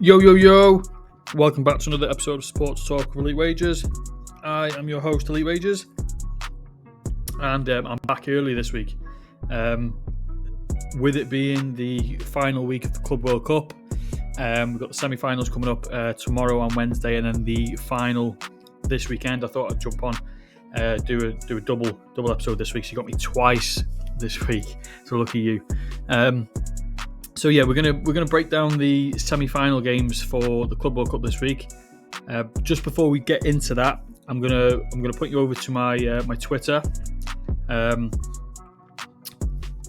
Yo, yo, yo! Welcome back to another episode of Sports Talk with Elite Wagers. I am your host, Elite Wagers, and I'm back early this week. With it being the final week of the Club World Cup, we've got the semi-finals coming up tomorrow on Wednesday, and then the final this weekend. I thought I'd jump on, do a double episode this week. So you got me twice this week, so lucky you. So yeah, we're gonna break down the semi-final games for the Club World Cup this week. Just before we get into that, I'm gonna put you over to my Twitter.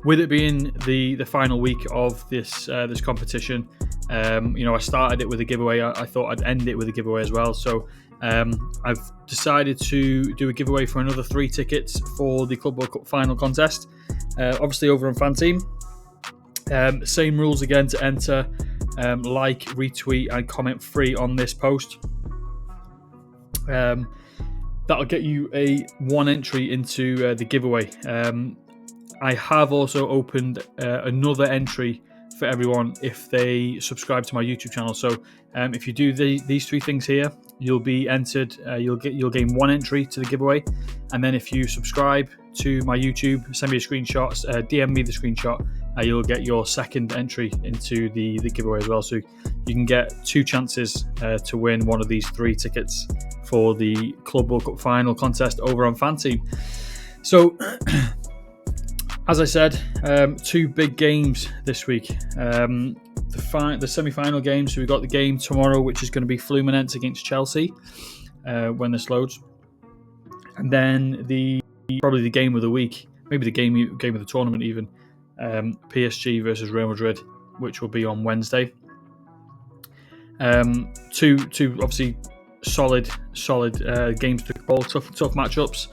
With it being the final week of this competition, I started it with a giveaway. I thought I'd end it with a giveaway as well. So I've decided to do a giveaway for another 3 tickets for the Club World Cup final contest. Obviously over on FanTeam. Same rules again to enter. Like, retweet, and comment free on this post. That'll get you one entry into the giveaway. I have also opened another entry for everyone if they subscribe to my YouTube channel. So if you do these 3 things here, you'll be entered. You'll gain 1 entry to the giveaway, and then if you subscribe to my YouTube, send me a screenshot, DM me the screenshot. You'll get your second entry into the giveaway as well. So you can get 2 chances to win one of these 3 tickets for the Club World Cup final contest over on FanTeam. So, as I said, 2 big games this week. The semi-final games. So we've got the game tomorrow, which is going to be Fluminense against Chelsea when this loads, and then probably the game of the week, maybe the game of the tournament even. PSG versus Real Madrid, which will be on Wednesday. Two obviously solid games to call, tough matchups.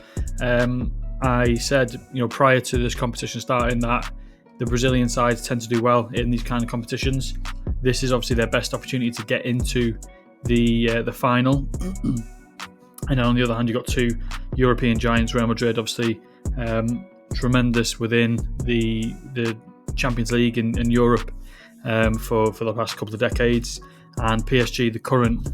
I said, prior to this competition starting, that the Brazilian sides tend to do well in these kind of competitions. This is obviously their best opportunity to get into the final. And then on the other hand, you've got 2 European giants, Real Madrid, obviously. Tremendous within the Champions League in Europe for the past couple of decades, and PSG, the current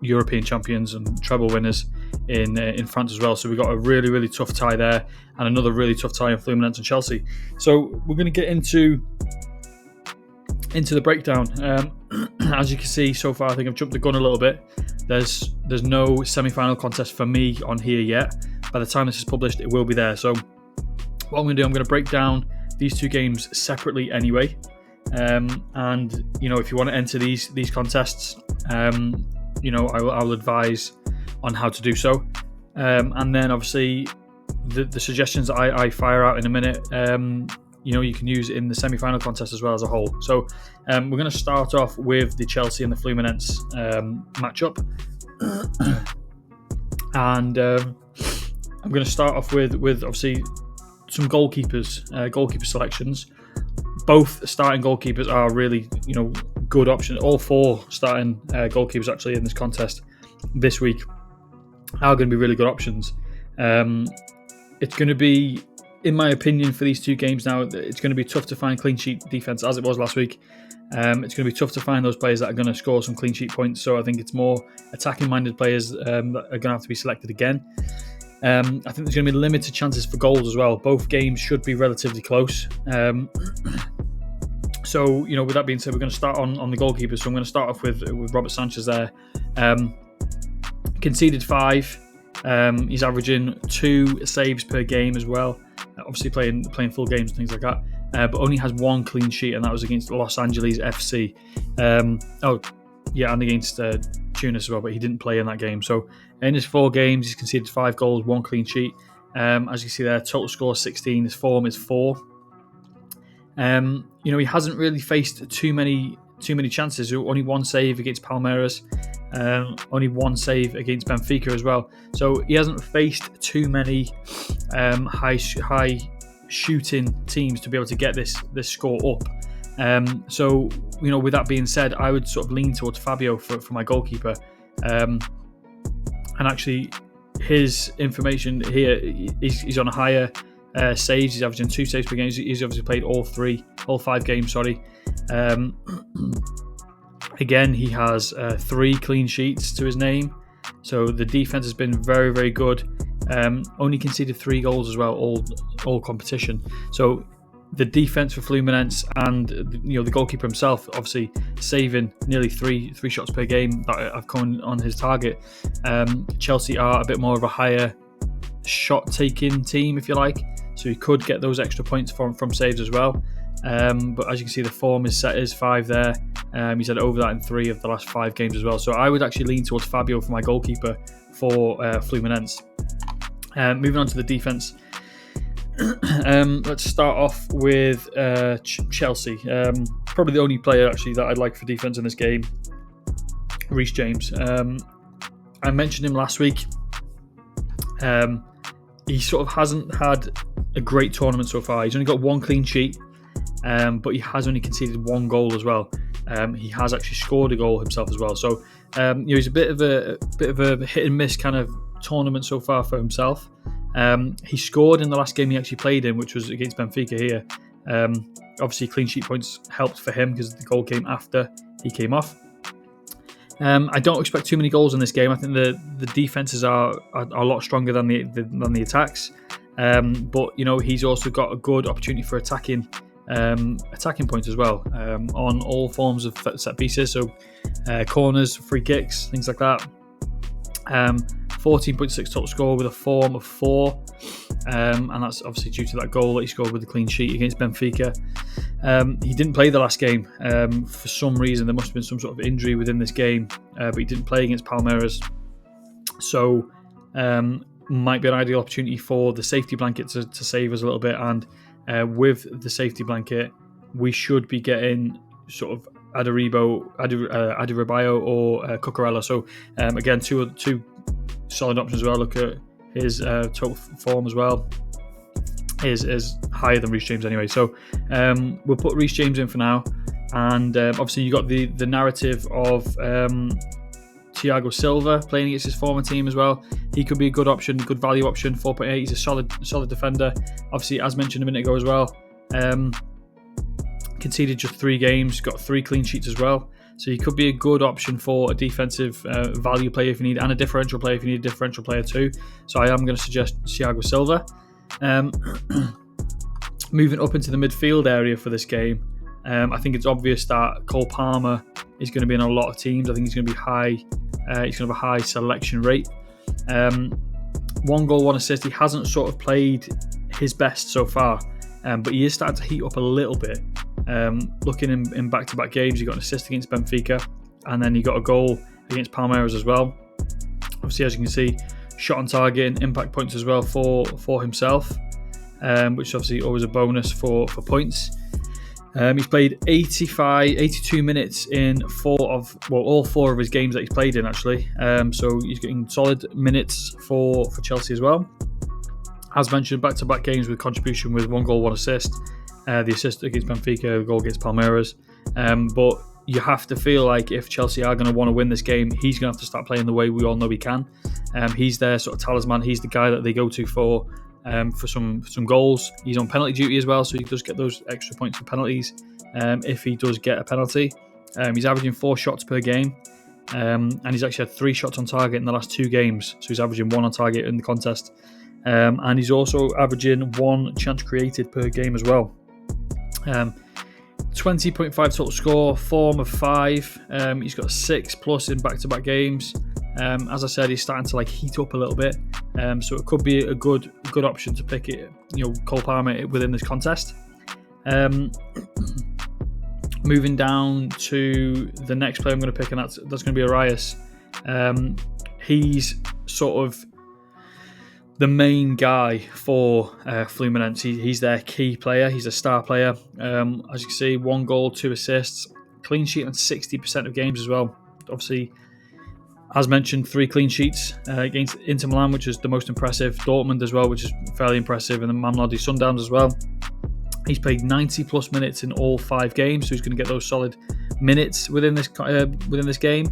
European champions and treble winners in France as well. So we've got a really, really tough tie there, and another really tough tie in Fluminense and Chelsea. So we're going to get into the breakdown. As you can see so far, I think I've jumped the gun a little bit. There's no semi-final contest for me on here yet. By the time this is published, it will be there. So what I'm going to do, I'm going to break down these 2 games separately anyway. And if you want to enter these contests, I'll advise on how to do so. And then obviously the suggestions that I fire out in a minute, you can use in the semi-final contest as well as a whole. So we're going to start off with the Chelsea and the Fluminense matchup. And I'm going to start off with obviously some goalkeeper selections. Both starting goalkeepers are really, good options. All 4 starting goalkeepers actually in this contest this week are going to be really good options. It's going to be, in my opinion, for these 2 games now, it's going to be tough to find clean sheet defense as it was last week. It's going to be tough to find those players that are going to score some clean sheet points. So I think it's more attacking-minded players that are going to have to be selected again. I think there's going to be limited chances for goals as well. Both games should be relatively close. So, with that being said, we're going to start on the goalkeepers. So I'm going to start off with Robert Sanchez there. Conceded 5. He's averaging 2 saves per game as well. Obviously playing full games and things like that. But only has 1 clean sheet, and that was against Los Angeles FC. And against Tunis as well, but he didn't play in that game. So in his 4 games, he's conceded 5 goals, 1 clean sheet. As you see there, total score 16. His form is 4. He hasn't really faced too many chances. Only 1 save against Palmeiras. Only 1 save against Benfica as well. So he hasn't faced too many high shooting teams to be able to get this score up. So with that being said, I would sort of lean towards Fabio for my goalkeeper. And actually, his information here, he's on a higher saves. He's averaging 2 saves per game. He's obviously played all 5 games. Again, he has 3 clean sheets to his name, so the defense has been very, very good. Only conceded 3 goals as well, all competition. So the defense for Fluminense and the goalkeeper himself, obviously saving nearly three shots per game that have come on his target. Chelsea are a bit more of a higher shot taking team, if you like, so he could get those extra points from saves as well. But as you can see, the form is set is 5 there. He's had over that in 3 of the last 5 games as well. So I would actually lean towards Fabio for my goalkeeper for Fluminense. Moving on to the defense. Let's start off with Chelsea. Probably the only player actually that I'd like for defense in this game, Reece James. I mentioned him last week. He sort of hasn't had a great tournament so far. He's only got 1 clean sheet, but he has only conceded 1 goal as well. He has actually scored a goal himself as well. So he's a bit of a hit and miss kind of tournament so far for himself. He scored in the last game he actually played in, which was against Benfica here. Obviously, clean sheet points helped for him because the goal came after he came off. I don't expect too many goals in this game. I think the defenses are a lot stronger than the attacks. But he's also got a good opportunity for attacking points as well on all forms of set pieces. So corners, free kicks, things like that. 14.6 total score with a form of 4, and that's obviously due to that goal that he scored with the clean sheet against Benfica. He didn't play the last game for some reason. There must have been some sort of injury within this game, but he didn't play against Palmeiras. So might be an ideal opportunity for the safety blanket to save us a little bit, and with the safety blanket we should be getting sort of Adarabioyo or Cucurella. So again, two solid options as well. Look at his total form as well is higher than Reece James anyway. So we'll put Reece James in for now, and obviously you got the narrative of Thiago Silva playing against his former team as well. He could be a good option, good value option. 4.8. He's a solid defender. Obviously, as mentioned a minute ago as well, conceded just 3 games, got 3 clean sheets as well. So he could be a good option for a defensive value player if you need, and a differential player if you need a differential player too. So I am going to suggest Thiago Silva. Moving up into the midfield area for this game, I think it's obvious that Cole Palmer is going to be in a lot of teams. I think he's going to be high. He's going to have a high selection rate. 1 goal, 1 assist. He hasn't sort of played his best so far, but he is starting to heat up a little bit. Looking in back-to-back games, he got an assist against Benfica, and then he got a goal against Palmeiras as well. Obviously, as you can see, shot on target and impact points as well for himself, which is obviously always a bonus for points. He's played 82 minutes in all 4 of his games that he's played in actually. So he's getting solid minutes for Chelsea as well. As mentioned, back-to-back games with contribution with 1 goal, 1 assist. The assist against Benfica, the goal against Palmeiras. But you have to feel like if Chelsea are going to want to win this game, he's going to have to start playing the way we all know he can. He's their sort of talisman. He's the guy that they go to for some goals. He's on penalty duty as well, so he does get those extra points for penalties if he does get a penalty. He's averaging 4 shots per game, and he's actually had 3 shots on target in the last 2 games. So he's averaging 1 on target in the contest. And he's also averaging 1 chance created per game as well. 20.5 total score, form of 5. He's got 6+ in back-to-back games. As I said, he's starting to heat up a little bit, so it could be a good option to pick it. Cole Palmer within this contest. Moving down to the next player I'm going to pick, and that's going to be Arias. He's sort of the main guy for Fluminense. He's their key player. He's a star player. As you can see, 1 goal, 2 assists, clean sheet on 60% of games as well. Obviously, as mentioned, 3 clean sheets against Inter Milan, which is the most impressive. Dortmund as well, which is fairly impressive, and the Mamelodi Sundowns as well. He's played 90+ minutes in all 5 games, so he's going to get those solid minutes within this game.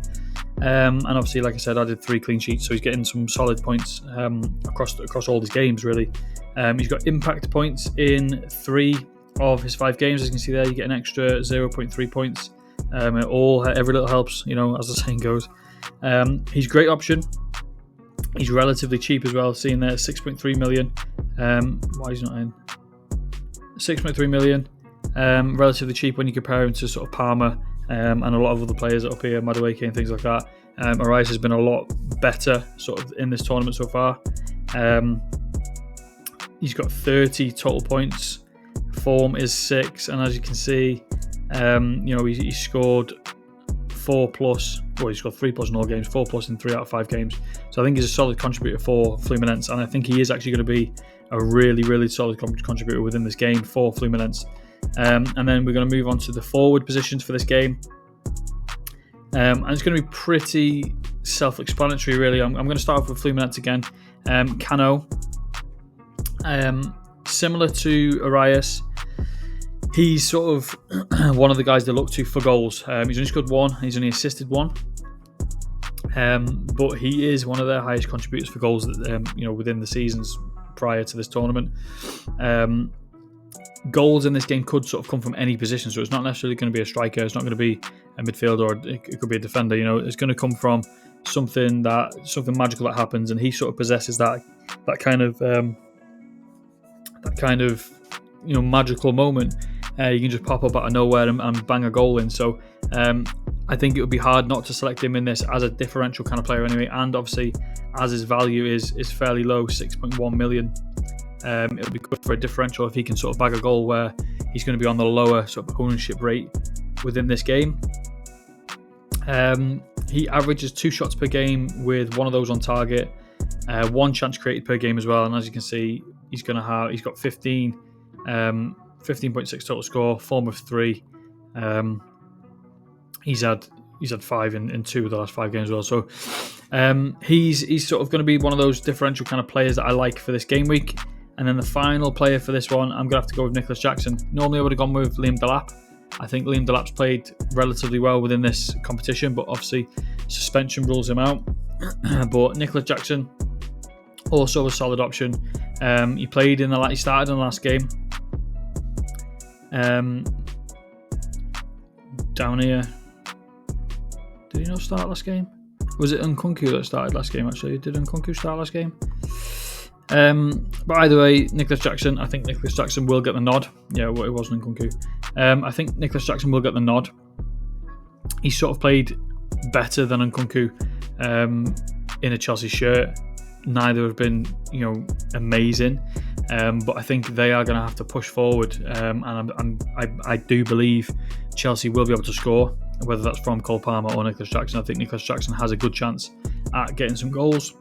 And obviously, like I said, I did 3 clean sheets, so he's getting some solid points across all these games, really. He's got impact points in 3 of his 5 games. As you can see there, you get an extra 0.3 points Every little helps, as the saying goes. He's a great option. He's relatively cheap as well, seeing there 6.3 million. Why he's not in? 6.3 million. Relatively cheap when you compare him to sort of Palmer and a lot of other players up here, Madueke and things like that. Arias has been a lot better sort of in this tournament so far. He's got 30 total points. Form is 6, and as you can see, he scored 4+. Well, he's got 3+ in all games, 4+ in 3 out of 5 games. So I think he's a solid contributor for Fluminense, and I think he is actually going to be a really, really solid contributor within this game for Fluminense. And then we're going to move on to the forward positions for this game. And it's going to be pretty self-explanatory, really. I'm going to start off with Fluminense again. Cano, similar to Arias, he's sort of one of the guys they look to for goals. He's only scored 1, he's only assisted 1. But he is one of their highest contributors for goals within the seasons prior to this tournament. Goals in this game could sort of come from any position, so it's not necessarily going to be a striker, it's not going to be a midfielder, or it could be a defender. It's going to come from something magical that happens, and he sort of possesses that kind of magical moment. You can just pop up out of nowhere and bang a goal in. So I think it would be hard not to select him in this as a differential kind of player anyway, and obviously as his value is fairly low, 6.1 million. It'll be good for a differential if he can sort of bag a goal where he's going to be on the lower sort of ownership rate within this game. He averages 2 shots per game with 1 of those on target, 1 chance created per game as well. And as you can see, he's got 15, 15.6 total score, form of 3. He's had 5 in 2 of the last 5 games as well. So he's sort of going to be one of those differential kind of players that I like for this game week. And then the final player for this one, I'm going to have to go with Nicholas Jackson. Normally I would have gone with Liam Delap. I think Liam Delap's played relatively well within this competition, but obviously suspension rules him out. But Nicholas Jackson, also a solid option. He started in the last game. Down here. Did he not start last game? Was it Nkunku that started last game, actually? Did Nkunku start last game? But either way, Nicholas Jackson, I think Nicholas Jackson will get the nod. Yeah, well, it wasn't Nkunku. I think Nicholas Jackson will get the nod. He sort of played better than Nkunku in a Chelsea shirt. Neither have been, amazing. But I think they are going to have to push forward. And I do believe Chelsea will be able to score, whether that's from Cole Palmer or Nicholas Jackson. I think Nicholas Jackson has a good chance at getting some goals.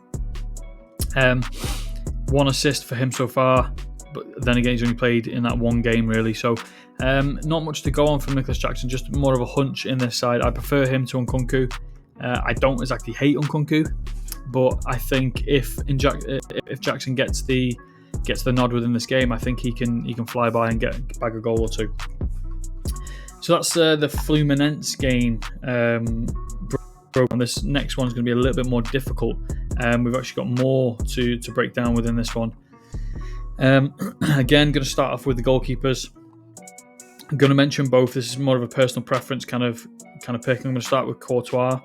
1 assist for him so far, but then again he's only played in that 1 game really, so not much to go on from Nicholas Jackson, just more of a hunch in this side. I prefer him to Nkunku. I don't exactly hate Nkunku, but I think if Jackson gets the nod within this game, I think he can fly by and bag a goal or 2. So that's the Fluminense game. This next one's going to be a little bit more difficult. We've actually got more to break down within this one. Again, going to start off with the goalkeepers. I'm going to mention both. This is more of a personal preference kind of pick. I'm going to start with Courtois.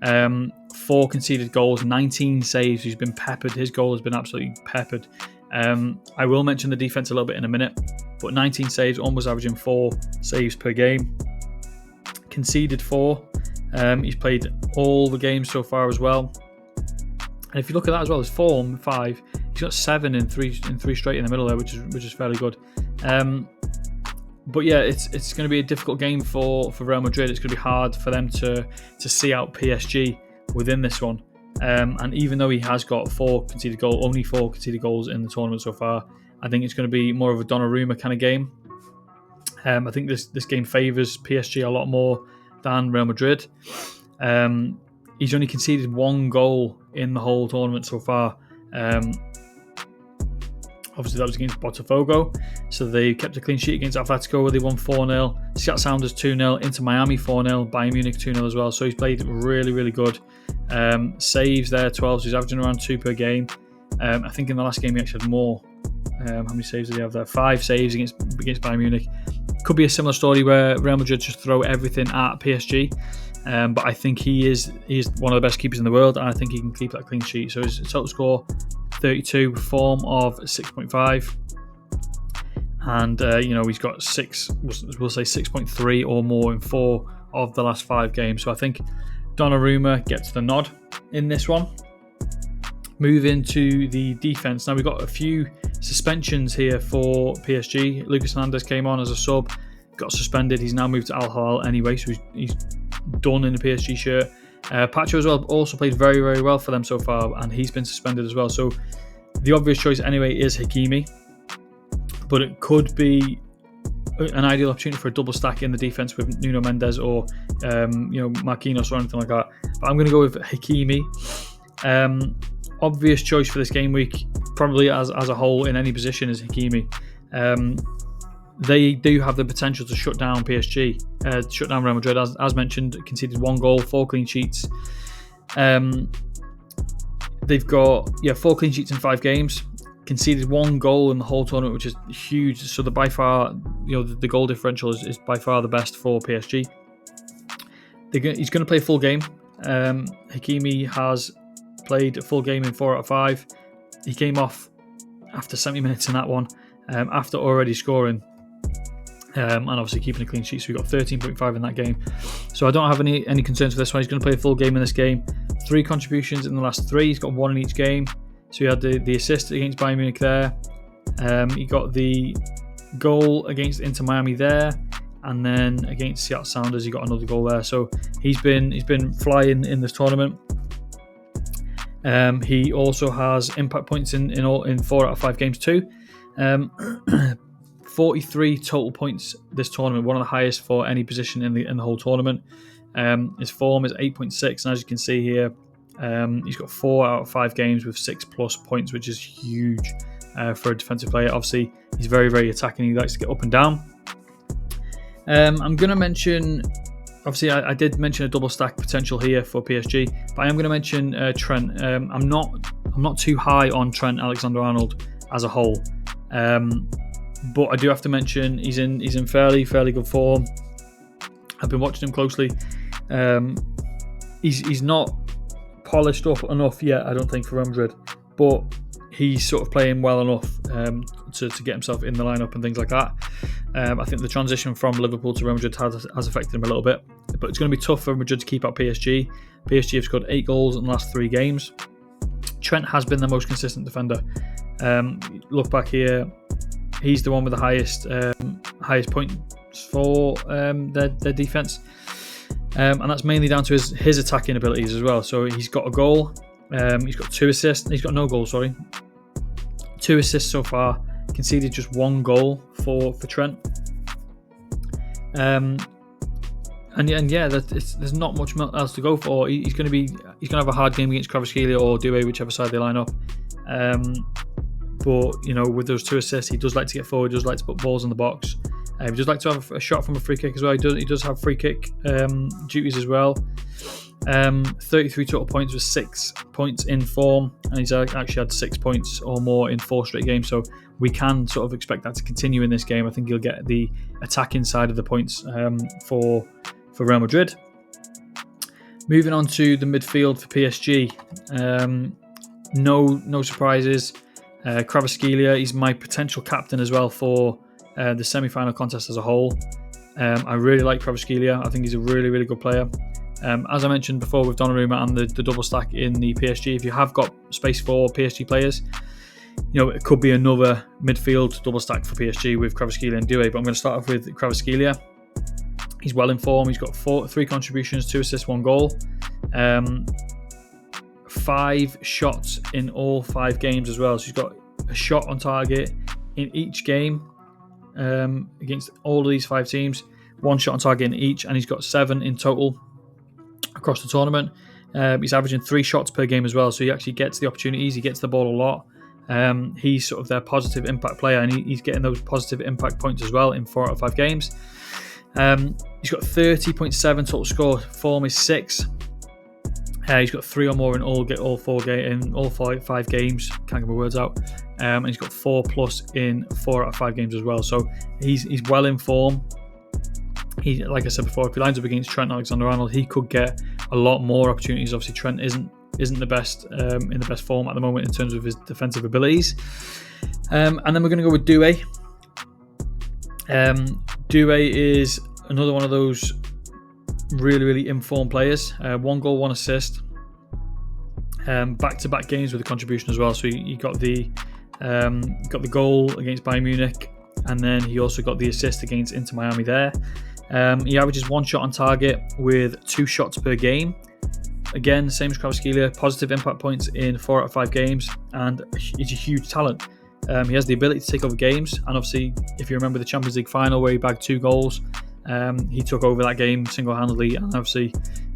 4 conceded goals, 19 saves. He's been peppered. His goal has been absolutely peppered. I will mention the defense a little bit in a minute, but 19 saves, almost averaging 4 saves per game. Conceded 4. He's played all the games so far as well. And if you look at that as well, his form 5. He's got 7 in 3 straight in the middle there, which is fairly good. But yeah, it's going to be a difficult game for Real Madrid. It's going to be hard for them to see out PSG within this one. And even though he has got only 4 conceded goals in the tournament so far, I think it's going to be more of a Donnarumma kind of game. I think this game favours PSG a lot more than Real Madrid. He's only conceded 1 goal in the whole tournament so far. Obviously that was against Botafogo, so they kept a clean sheet against Atletico where they won 4-0. Seattle Sounders 2-0, Inter Miami 4-0, Bayern Munich 2-0 as well. So he's played really, really good. Saves there 12, so he's averaging around 2 per game. I think in the last game he actually had more. How many saves did he have there? 5 saves against Bayern Munich. Could be a similar story where Real Madrid just throw everything at PSG. But I think he is one of the best keepers in the world, and I think he can keep that clean sheet. So his total score 32, form of 6.5, and he's got 6.3 or more in 4 of the last 5 games. So I think Donnarumma gets the nod in this one. Moving to the defense. Now we've got a few suspensions here for PSG. Lucas Hernandez came on as a sub, got suspended. He's now moved to Al Hilal anyway, so he's done in the PSG shirt. Pacho as well also played very, very well for them so far, and he's been suspended as well. So the obvious choice anyway is Hakimi, but it could be an ideal opportunity for a double stack in the defense with Nuno Mendes or Marquinhos or anything like that. But I'm going to go with Hakimi. Obvious choice for this game week, probably as a whole in any position, is Hakimi. They do have the potential to shut down PSG, shut down Real Madrid. As mentioned, conceded 1 goal, 4 clean sheets. They've got 4 clean sheets in 5 games. Conceded 1 goal in the whole tournament, which is huge. So the by far, the goal differential is by far the best for PSG. He's going to play a full game. Hakimi has played a full game in 4 out of 5. He came off after 70 minutes in that one, after already scoring, and obviously keeping a clean sheet. So we got 13.5 in that game. So I don't have any concerns for this one. He's going to play a full game in this game. 3 contributions in the last 3. He's got 1 in each game. So he had the assist against Bayern Munich there. He got the goal against Inter Miami there, and then against Seattle Sounders he got another goal there. So he's been flying in this tournament. He also has impact points in 4 out of 5 games too. 43 total points this tournament, one of the highest for any position in the whole tournament. His form is 8.6, and as you can see here, he's got 4 out of 5 games with 6+ points, which is huge for a defensive player. Obviously, he's very, very attacking. He likes to get up and down. I'm going to mention. Obviously, I did mention a double stack potential here for PSG, but I am going to mention Trent. I'm not too high on Trent Alexander-Arnold as a whole, but I do have to mention he's in fairly good form. I've been watching him closely. He's not polished up enough yet, I don't think, for Real Madrid, but he's sort of playing well enough to get himself in the lineup and things like that. I think the transition from Liverpool to Real Madrid has affected him a little bit, but it's going to be tough for Madrid to keep out PSG. PSG have scored 8 goals in the last 3 games. Trent has been the most consistent defender. Look back here, he's the one with the highest points for their defense, and that's mainly down to his attacking abilities as well. So he's got a goal, he's got 2 assists. He's got no goal, sorry. 2 assists so far. Conceded just 1 goal for Trent. There's not much else to go for. He's going to have a hard game against Kvaratskhelia or Doué, whichever side they line up. But with those 2 assists, he does like to get forward. He does like to put balls in the box. He does like to have a shot from a free kick as well. He does have free kick duties as well. 33 total points with 6 points in form, and he's actually had 6 points or more in 4 straight games. So we can sort of expect that to continue in this game. I think he'll get the attacking side of the points for Real Madrid. Moving on to the midfield for PSG. No surprises. Kvaratskhelia, he's my potential captain as well for the semi-final contest as a whole. I really like Kvaratskhelia. I think he's a really, really good player. As I mentioned before with Donnarumma and the double stack in the PSG, if you have got space for PSG players, it could be another midfield double stack for PSG with Kvaratskhelia and Doué. But I'm going to start off with Kvaratskhelia. He's well in form. He's got 3 contributions, 2 assists, 1 goal. 5 shots in all 5 games as well. So he's got a shot on target in each game against all of these 5 teams. 1 shot on target in each, and he's got 7 in total across the tournament. He's averaging 3 shots per game as well, so he actually gets the opportunities. He gets the ball a lot. He's sort of their positive impact player, and he's getting those positive impact points as well in 4 out of 5 games. He's got 30.7 total score. Form is 6. He's got 3 or more in all 5 games. Can't get my words out. And he's got 4+ in 4 out of 5 games as well. So he's well in form. He, like I said before, if he lines up against Trent Alexander-Arnold, he could get a lot more opportunities. Obviously, Trent isn't the best in the best form at the moment in terms of his defensive abilities. And then we're going to go with Douay. Douay is another one of those really informed players. 1 goal, 1 assist. Back-to-back games with a contribution as well. So he got the goal against Bayern Munich, and then he also got the assist against Inter Miami there. He averages 1 shot on target with 2 shots per game. Again, same as Kvaratskhelia, positive impact points in 4 out of 5 games, and he's a huge talent. He has the ability to take over games, and obviously, if you remember the Champions League final where he bagged 2 goals, he took over that game single-handedly, and obviously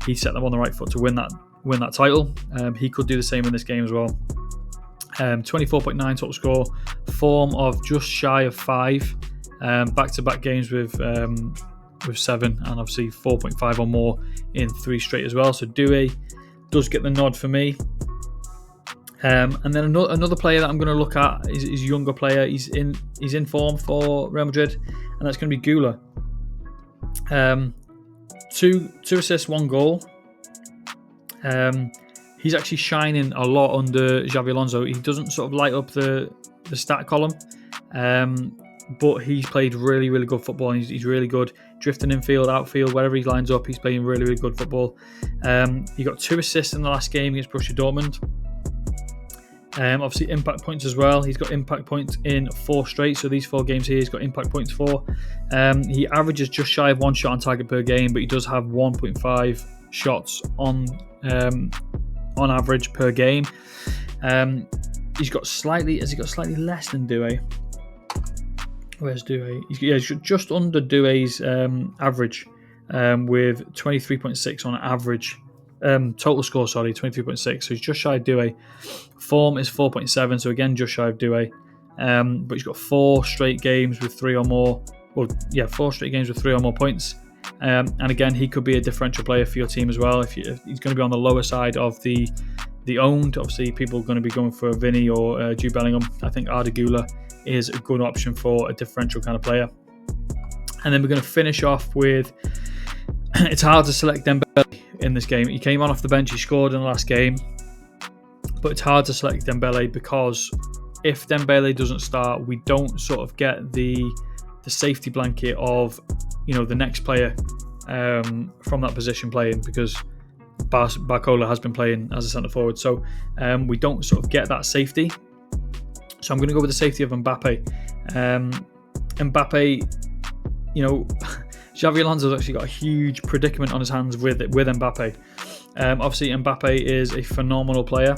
he set them on the right foot to win that title. He could do the same in this game as well. 24.9 total score, form of just shy of 5, back-to-back games with 7, and obviously 4.5 or more in 3 straight as well. So Douay does get the nod for me. And then another player that I'm going to look at is a younger player. He's in form for Real Madrid, and that's going to be Gula. 2 assists, 1 goal. He's actually shining a lot under Xabi Alonso. He doesn't sort of light up the stat column, but he's played really good football, and he's really good drifting infield, outfield, wherever he lines up. He's playing really good football. He got 2 assists in the last game against Borussia Dortmund. Obviously impact points as well. He's got impact points in 4 straight, so these 4 games here he's got impact points for. He averages just shy of 1 shot on target per game, but he does have 1.5 shots on average per game. Has he got slightly less than Douay? Where's Douay? He's just under Douay's average, with 23.6 on average. Total score, 23.6. So he's just shy of Douay. Form is 4.7, so again just shy of Douay. But he's got 4 straight games with 3 or more. 4 straight games with 3 or more points. And again, he could be a differential player for your team as well. If he's going to be on the lower side of the owned, obviously people are going to be going for Vinny or Jude Bellingham. I think Arda Güler is a good option for a differential kind of player. And then we're going to finish off with, it's hard to select Dembele in this game. He came on off the bench, he scored in the last game, but it's hard to select Dembele because if Dembele doesn't start, we don't sort of get the safety blanket of, the next player from that position playing, because Barcola has been playing as a centre forward, so we don't sort of get that safety. So I'm going to go with the safety of Mbappe. Mbappe, Xabi Alonso's actually got a huge predicament on his hands with Mbappe. Obviously, Mbappe is a phenomenal player,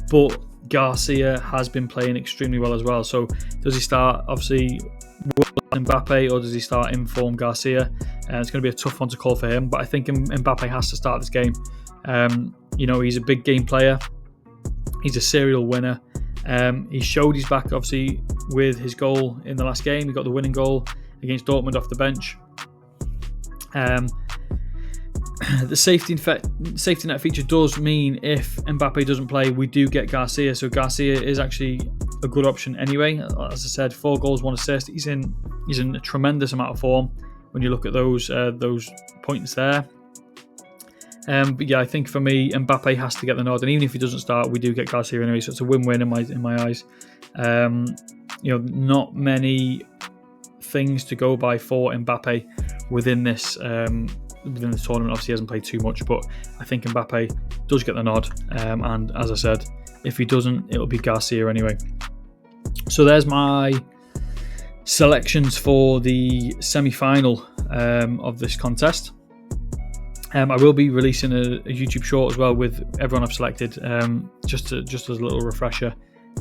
but Garcia has been playing extremely well as well. So does he start, obviously, Mbappe, or does he start in-form Garcia? It's going to be a tough one to call for him, but I think Mbappe has to start this game. He's a big game player. He's a serial winner. He showed his back, obviously, with his goal in the last game. He got the winning goal against Dortmund off the bench. The safety net feature does mean if Mbappe doesn't play, we do get Garcia. So Garcia is actually a good option anyway. As I said, 4 goals, 1 assist. He's in a tremendous amount of form when you look at those points there. But yeah, I think for me, Mbappe has to get the nod, and even if he doesn't start, we do get Garcia anyway. So it's a win-win in my eyes. Not many things to go by for Mbappe within this tournament. Obviously, he hasn't played too much, but I think Mbappe does get the nod. And as I said, if he doesn't, it'll be Garcia anyway. So there's my selections for the semi-final of this contest. I will be releasing a YouTube short as well with everyone I've selected, just as a little refresher.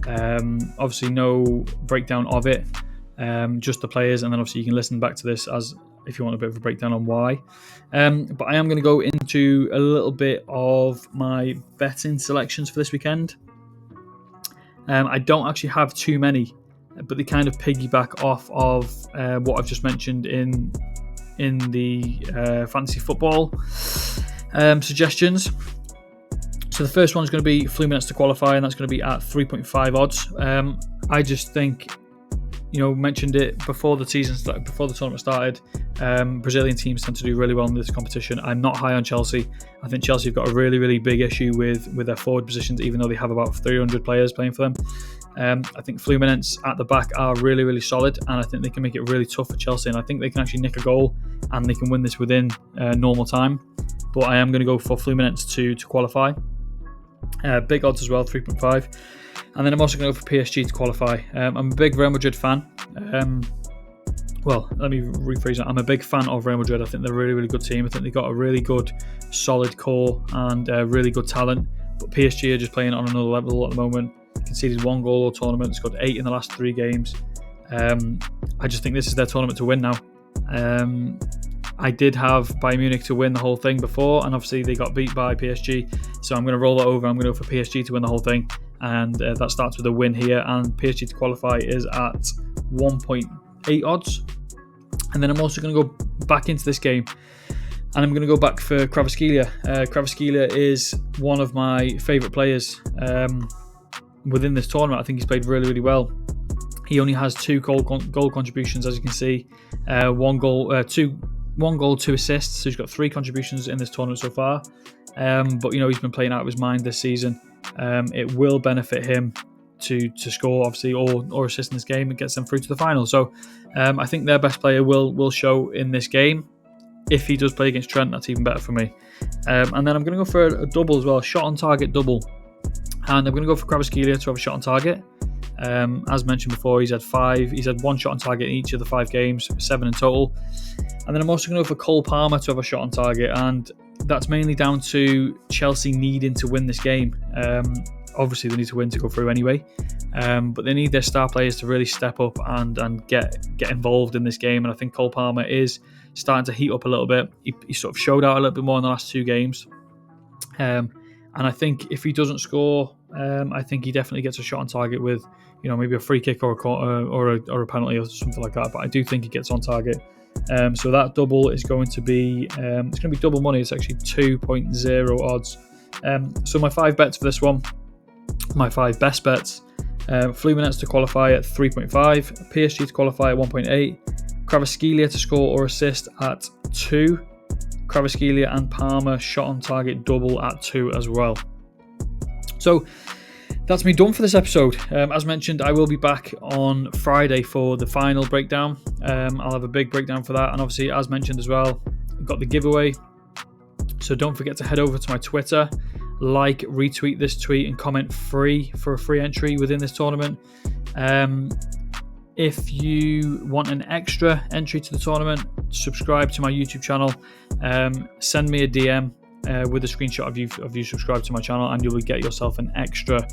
Obviously, no breakdown of it, just the players, and then obviously you can listen back to this as if you want a bit of a breakdown on why. But I am going to go into a little bit of my betting selections for this weekend. I don't actually have too many, but they kind of piggyback off of what I've just mentioned in the fantasy football. Suggestions. So the first one is going to be Fluminense to qualify, and that's going to be at 3.5 odds. I just think, mentioned it before the tournament started. Brazilian teams tend to do really well in this competition. I'm not high on Chelsea. I think Chelsea have got a really, really big issue with their forward positions, even though they have about 300 players playing for them. I think Fluminense at the back are really, really solid, and I think they can make it really tough for Chelsea, and I think they can actually nick a goal and they can win this within normal time. But I am going to go for Fluminense to qualify. Big odds as well, 3.5. And then I'm also going to go for PSG to qualify. I'm a big Real Madrid fan. Well, let me rephrase that. I'm a big fan of Real Madrid. I think they're a really, really good team. I think they've got a really good, solid core and really good talent. But PSG are just playing on another level at the moment. Conceded 1 goal all tournament. Scored 8 in the last 3 games. I just think this is their tournament to win now. I did have Bayern Munich to win the whole thing before, and obviously they got beat by PSG. So I'm going to roll that over. I'm going to go for PSG to win the whole thing. And that starts with a win here. And PSG to qualify is at 1.8 odds. And then I'm also going to go back into this game, and I'm going to go back for Kvaratskhelia. Kvaratskhelia is one of my favourite players within this tournament. I think he's played really, really well. He only has 2 goal contributions, as you can see. 1 goal, 2 assists. So he's got 3 contributions in this tournament so far. But he's been playing out of his mind this season. It will benefit him to score, obviously, or assist in this game. It gets them through to the final. So I think their best player will show in this game. If he does play against Trent, that's even better for me. And then I'm going to go for a double as well, shot on target double. And I'm going to go for Kvaratskhelia to have a shot on target. As mentioned before, he's had 1 shot on target in each of the 5 games, 7 in total. And then I'm also going to go for Cole Palmer to have a shot on target, and that's mainly down to Chelsea needing to win this game. Obviously, they need to win to go through anyway, but they need their star players to really step up and get involved in this game. And I think Cole Palmer is starting to heat up a little bit. He sort of showed out a little bit more in the last 2 games. And I think if he doesn't score, I think he definitely gets a shot on target with, maybe a free kick or a penalty or something like that. But I do think he gets on target. So that double is going to be it's going to be double money. It's actually 2.0 odds. So my 5 bets for this one, my 5 best bets: Fluminense to qualify at 3.5, PSG to qualify at 1.8, Kvaratskhelia to score or assist at 2, Kvaratskhelia and Palmer shot on target double at 2 as well. So that's me done for this episode. As mentioned, I will be back on Friday for the final breakdown. I'll have a big breakdown for that. And obviously, as mentioned as well, I've got the giveaway. So don't forget to head over to my Twitter, retweet this tweet, and comment free for a free entry within this tournament. If you want an extra entry to the tournament, subscribe to my YouTube channel. Send me a DM with a screenshot of you subscribed to my channel, and you will get yourself an extra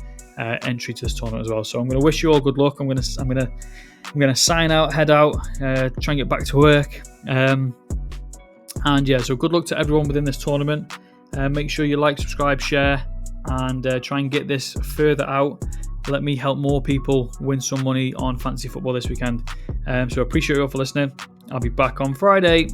entry to this tournament as well. So I'm going to wish you all good luck. I'm going to sign out, head out, try and get back to work. And yeah, so good luck to everyone within this tournament. Make sure you like, subscribe, share, and try and get this further out. Let me help more people win some money on fantasy football this weekend. So I appreciate you all for listening. I'll be back on Friday.